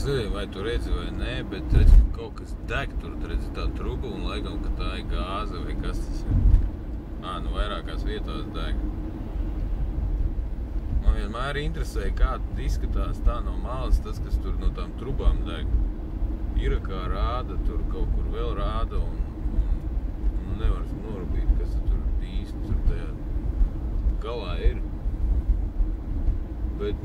nezinu, vai tu redzi vai nē, bet redzi, ka kaut kas deg tur, redzi tā truba un laikam, ka tā ir gāze vai kas tas ir. Nu vairākās vietās deg. Man vienmēr interesēja, kā izskatās tā no malas, tas, kas tur no tām trubām deg. Irakā rāda, tur kaut kur vēl rāda un nevar norūpīt, kas tur īsti tur tajā galā ir. Bet,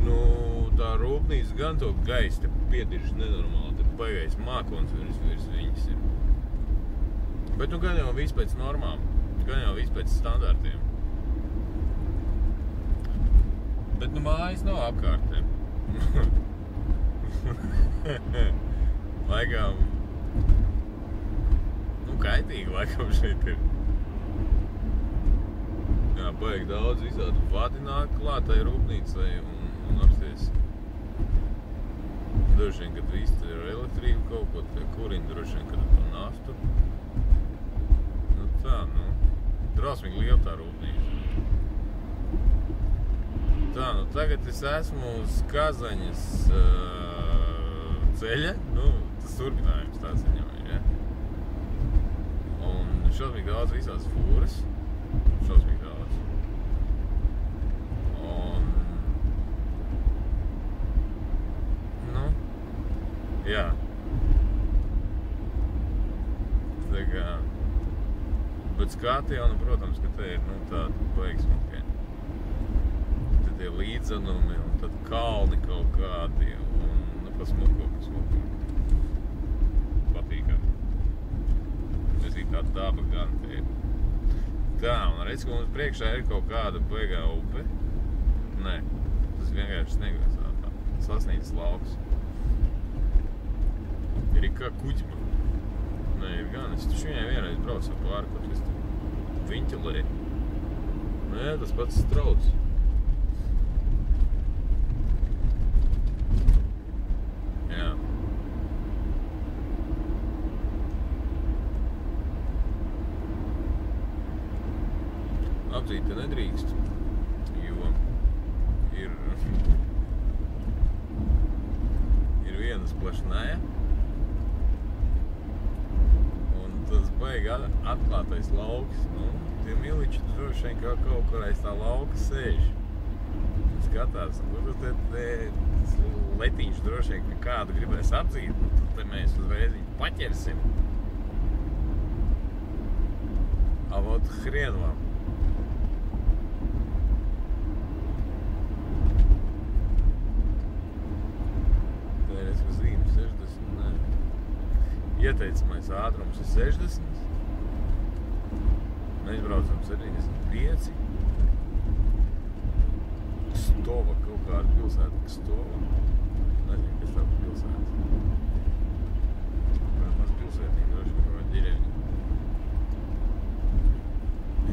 tā rūpnīca gan to gaisu te piedirž nenormāli, tad baigais mākons virs viņas ir. Bet, gan jau viss pēc normām, gan jau viss pēc standartiem. Bet, mājas nav apkārtē. Laikam, kaitīgi laikam šeit ir. Jā, baigi daudz visādi vadi nāk klāt tai rūpnīcai un apsties. Droši vien, kad viss ir elektrība kaut ko, tie kurina droši vien, kad to naftu. Drausmīgi liela tā rūpnīca. Tā, tagad es esmu uz Kazaņas ceļa, tas turpinājums tāds viņam ir, ja? Un šausmīgi daudz visās fūras, šausmīgi daudz. Un, jā. Tā kā, bet skati jau, protams, ka te ir, tādi baigi smukie. Te tie līdzenumi un tad kalni kaut kādi un, pasmuko. Patīkami. Es ir tāda daba gan te ir. Tā, un redz, ka mums priekšā ir kaut kāda baigā upe. Nē, tas vienkārši sniegās tā. Sasnītas lauks. Ir kā kuģima. Nē, ir gan. Es taču viņai vienreiz braucu pāri, kaut kas te viņķelēja. Nē, tas pats strauds. Jā. Apdzīt te nedrīkst, jo ir viena splašnāja un tas baigi atklātais lauks. Tie miliči droši vien kaut kur aiz tā lauka sēž. Skatās, un te letiņš droši vien, ka kādu gribēs apdzīt, tad te mēs uzreiz viņu paķersim. Avot hrien vam. Ieteicamais ātrums ir 60. Mēs braucam 75. Stova, kaut kāda pilsēta, Stova. Nezinu, kas tā pilsēta. Maz pilsētīgi, droši kaut kāda ģireņa.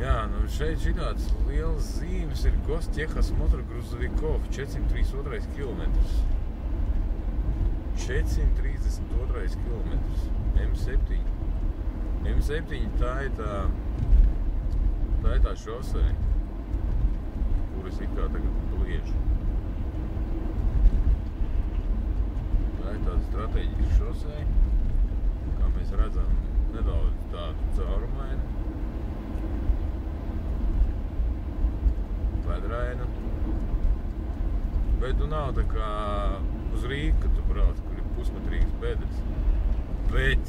Jā, šeit šitāds liels zīmes ir Gostehas Motorgruzovikov, 432 kilometrs. 432 kilometrs. M7. M7 tā ir tā šosei, kuras it kā tagad bliež. Tā ir tāda strateģiska šosei, kā mēs redzam, nedaudz tādu caurumainu, pedrainu, bet nav tā kā uz Rīgu, kad tu brauc, kur ir pusmetrīgas bedres. Bet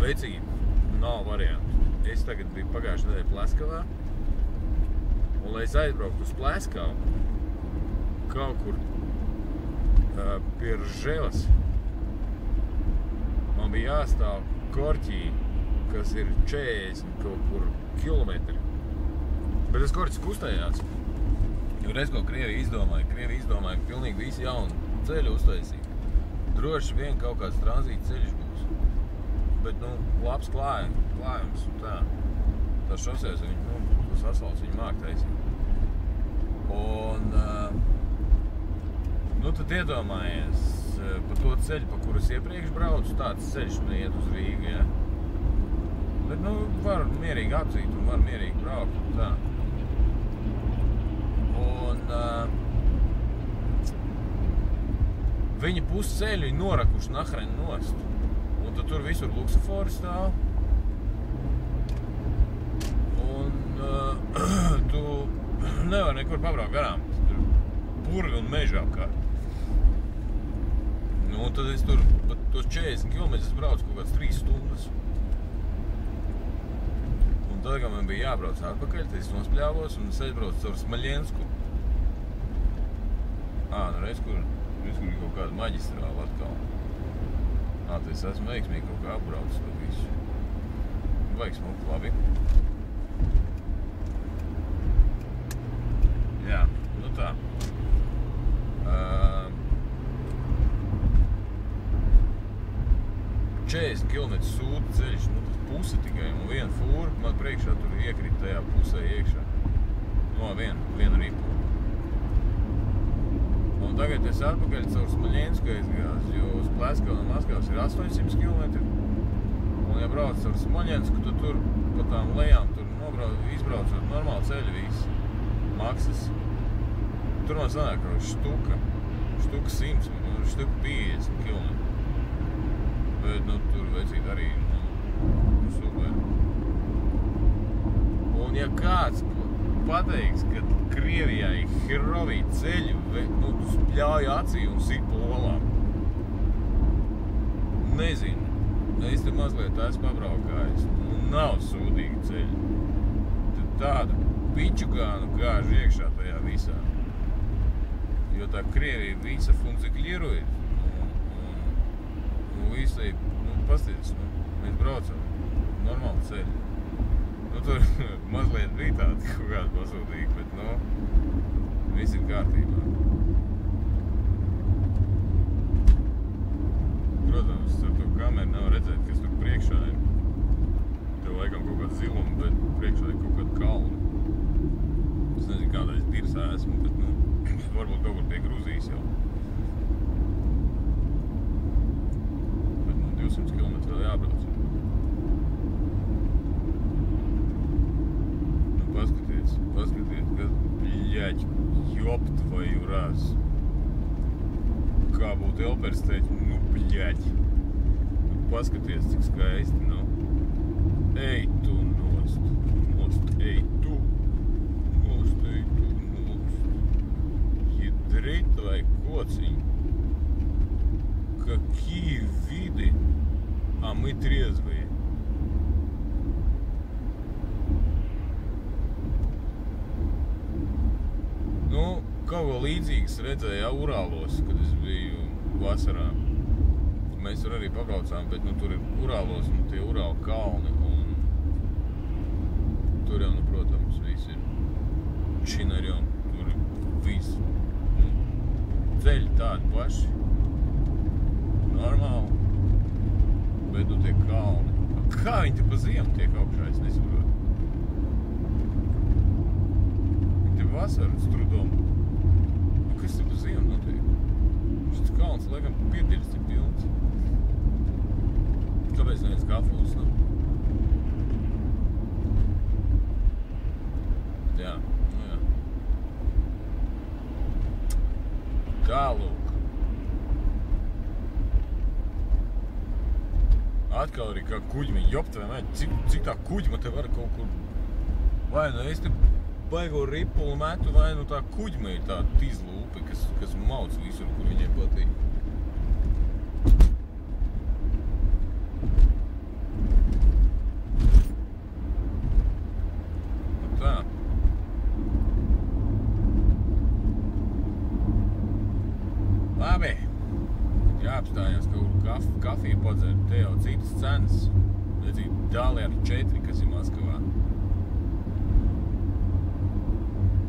vecība nav variantu. Es tagad biju pagājušajā nedēļā Pleskavā, un lai es aizbrauktu uz Pleskavu, kaut kur pie Rževas, man bija jāstāv korķī, kas ir 40 kaut kur kilometri. Bet tas korķis kustējās. Jo reiz, ko Krievi izdomāja, ka pilnīgi visi jaunu ceļu uztaisīja. Droši vien kaut kāds tranzīta ceļš būs. Bet, labs klājums un tā. Tā šosēs viņi, tos asfalts viņi māk taisīt. Un, tad iedomājies pa to ceļu, pa kuras iepriekš braucu, tāds ceļš neiet uz Rīgu, ja? Bet, var mierīgi apdzīt un var mierīgi braukt un tā. Un, Viņi pusceļu ir norakuši nahreni nost. Un tad tur visur luksofori stāv. Un tu nevar nekur pabraukt garām. Tur purvi un meži apkārt. Nu, un tad es tur pat tos 40 km braucu kaut kāds 3 stundas. Un tad, kad man bija jābrauc atpakaļ, tad es nospļāvos un es aizbraucu caur Smaļensku. Nu reiz, kur ir kaut kāda maģistrāla atkal. Tad es esmu veiksmīgi kaut kā apbraucis to visu. Vajag smuku, labi. Jā, nu tā. 40 km sūta ceļš, nu tas puse tikai, un viena fūra, man priekšā tur iekrita tajā pusē iekšā. No, viena ripu. Un tagad es atpakaļ caur Smaļensku aizgāzu, jo uz Pleskavu no Maskavas ir 800 km. Un ja brauc caur Smaļensku, tad tur pa tām lejām, tur izbraucot normāli ceļu visi. Maksas. Tur man sanāk kaut štuka 100, štuka 50 km. Bet, nu, tur vecīt arī, nu, super. Un ja kāds pateiks, ka Krievijā ir herovī ceļu, nu, tu spļauj acī un sit pa olām. Nezinu. Es te mazliet esmu pabraukājis. Nu, nav sūdīgi ceļi. Tad tāda pičugānu gāž iekšā tajā visā. Jo tā Krievija visa funkciklierojas. Visai, nu, pasties, nu, mēs braucam normāli ceļu. Nu, tur mazliet bija tāda kaut kāda pasūtīga, bet, nu, viss ir kārtībā. Protams, ar to kameru nav redzēt, kas tur priekšā ir. Tev laikam kaut kāda ziluma, bet priekšā ir kaut kāda kalna. Es nezinu, kādā es dirsā esmu, bet, nu, varbūt kaut kur pie Gruzijas jau. 200 km vēl jābrauc. Nu, paskaties, kas, bļaļ, jop tvoju raz. Kā būtu Elpers teikt, nu, bļaļ. Nu, paskaties, cik skaisti, nu. Ej tu nost, ej tu. Ядрить твои коцень. Какие виды, а мы трезвые. Nu, kaut ko līdzīgas redzēju Urālos, kad es biju vasarā. Mēs tur arī pabraucām, bet, nu, tur ir Urālos, nu, tie Urāla kalni, un tur jau, nu, protams, viss ir činarjom, tur ir viss. Ceļi tādi paši. Normāli, bet nu tie kalni. Kā viņi te pa ziemu tiek augšā, es nesaprotu. Viņi te vasaru strudom. Kas te pa ziemu notiek? Šis kalns, laikam, pietirs tik pilns. Kāpēc neviens kafulis nav? Jā, nu jā. Tālūk. Atkal arī kā kuģi, jopta, vai ne? Cik tā kuģi te var kaut kur... Vai nu es te baigo ripulu metu, vai nu tā kuģi ir tā tizlūpe, kas mauc visur, kur viņiem patīk. Nu tā. Labi. Jāapstājās kaut kur kafiju padzert, te jau citas cenas. Redzīt, $1.04, kas ir Maskavā.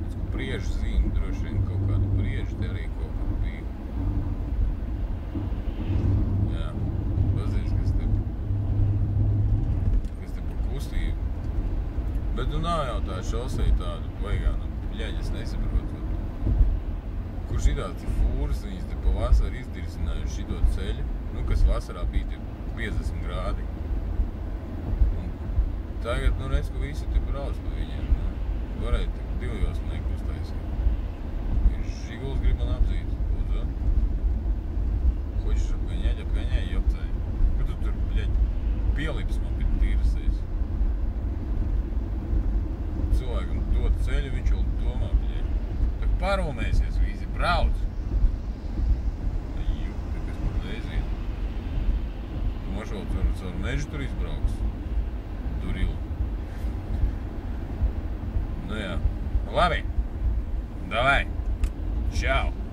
Es kaut priežu zīmi, droši vien kaut kādu priežu te arī kaut kur bija. Jā, pazīst, kas te pa kustību. Bet nu nav jau tā šosei tādu baigā, nu, bļaļ, es nesaprotu. Kur šitāds ir fūras, viņas te pa vasaru izdirsinājuši šito ceļu, nu, kas vasarā bija te 50 grādi. Un tagad, nu, redz, ka visi te brauc pa viņiem, nu, varētu tik 2 josmnieku uztaisīt. Ir Žiguls grib man apdzīt, lūdzu. parūmēsies, visi brauc. Jū, kas par nezinu. Mošot caur mežu tur izbrauks. Durilu. Nu jā. Labi. Davai. Čau.